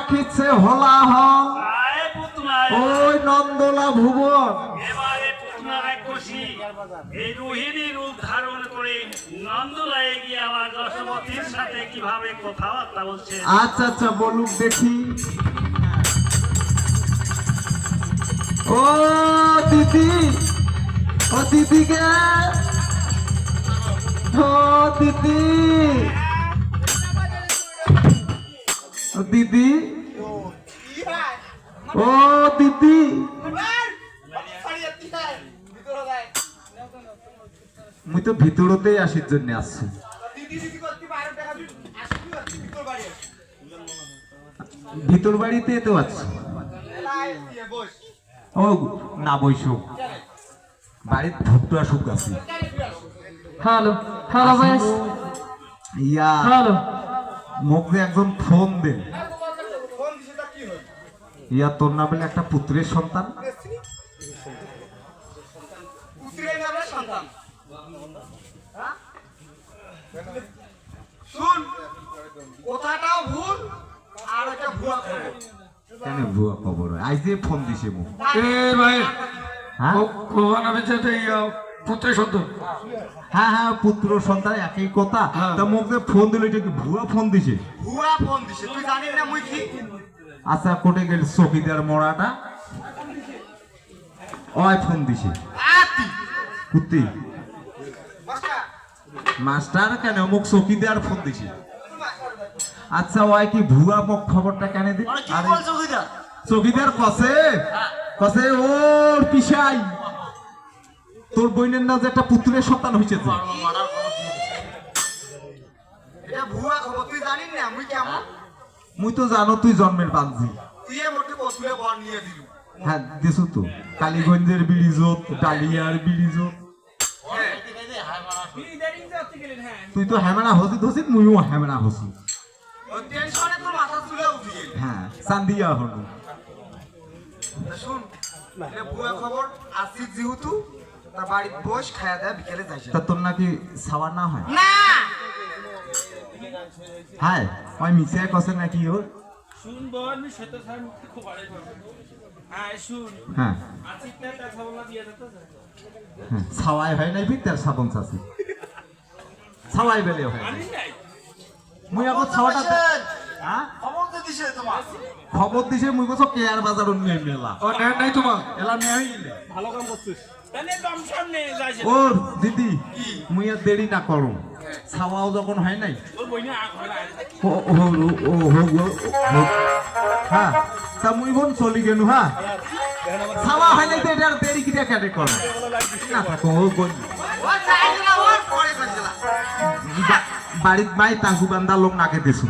রাখিছে হলা হল ওই নন্দলা ভুবন। এবারে পুতনারায় খুশি এই রোহিণী রূপ ধারণ করে নন্দলায় গিয়ে আবার যশোবতীর সাথে কিভাবে কথাবার্তা বলছে। আচ্ছা আচ্ছা বলুক দেখি। ও দিদি, ও দিদি গে, ও দিদি, ও দিদি, ও দিদি, মুই তো ভিতরতেই আসির জন্য আসছি। ভিতর বাড়িতে তো আছি। ও না বইসো, বাড়ির ভক্ত আসুক আছে। হ্যালো হ্যালো ভাই, ইয়া হ্যালো মোক যে একজন ফোন দেন, ইয়া তোর না বলে একটা পুত্রের সন্তান। শুন, কথাটাও ভুল আর একটা ভুয়া খবর। কেন ভুয়া খবর হয়? আজ যে ফোন দিছে মোক। এ ভাই হ্যাঁ কোন বেচাতে পুত্র সন্তান। হ্যাঁ হ্যাঁ পুত্র সন্তান একই কথা। তা মোক যে ফোন দিল এটা কি ভুয়া ফোন দিছে? ভুয়া ফোন দিছে, তুই জানিস না মুই কি? আচ্ছা কোটে গেল চকিদার মরাটা ওই ফোন দিছে। আতি কুত্তি মাস্টার, মাস্টার কেন মোক চকিদার ফোন দিছে। আচ্ছা ওই কি ভুয়া মোক খবরটা কেন দি? আরে কি আরে বলছো কিটা? চকিদার কসে কসে ওর পিসাই তোর বইনের না যে একটা পুত্রের সন্তান হয়েছে যে। এটা ভুয়া খবর, তুই জানিস না মুই কেমন? মুই তো জানো তুই জন্মের বাঞ্জি। তুই মোটে কতুলে বর নিয়ে দিলু। হ্যাঁ দিছু তো কালীগঞ্জের বিড়িজত, ডালিয়ার বিড়িজত। তুই তো হ্যামেরা হসিত হসিত মুইও হ্যামেরা হসি। ওই টেনশনে তোর মাথা চুলে উঠে গেল। হ্যাঁ চান্দিয়া হলো। তা শুন, এটা ভুয়া খবর। আসিস যেহেতু তার বাড়ির বস খায়া দেয়, বিকেলে যাইছে তা তোর নাকি সাওয়ার না হয়? না। হ্যাঁ ওই মিশে কসে নাকি ওর। শুন বল আমি সেটা স্যার মুক্তি খুব আড়াই করব। হ্যাঁ শুন হ্যাঁ আজকে একটা খবর দিয়ে দিতে হ্যাঁ ছাওয়াই হয় নাই বিদ্যার সাবন চাষি ছাওয়াই বেলে হয় নাই। আমি নাই মুই আবার ছাওয়াটা হ্যাঁ খবর তো দিছে তোমার। খবর দিছে মুই কছ কেয়ার বাজার নিয়ে মেলা ও নাই তোমার এলা নিয়ে আইলে। ভালো কাম করছিস তাহলে দম সামনে যাইছে ও দিদি মুই আর দেরি না করো, ছাওয়াও যখন হয় নাই তোর বইনা আগ হয় না হ্যাঁ তা মুই বোন চলি গেলু। হ্যাঁ ছাওয়া হয় নাই তো এটা আর দেরি কিটা কেটে করো না থাকো ও বোন। ও চাইছিল ওর পরে কইছিল। বাড়িত মাই তাঙ্কু বান্দা লোক নাকে দিছু।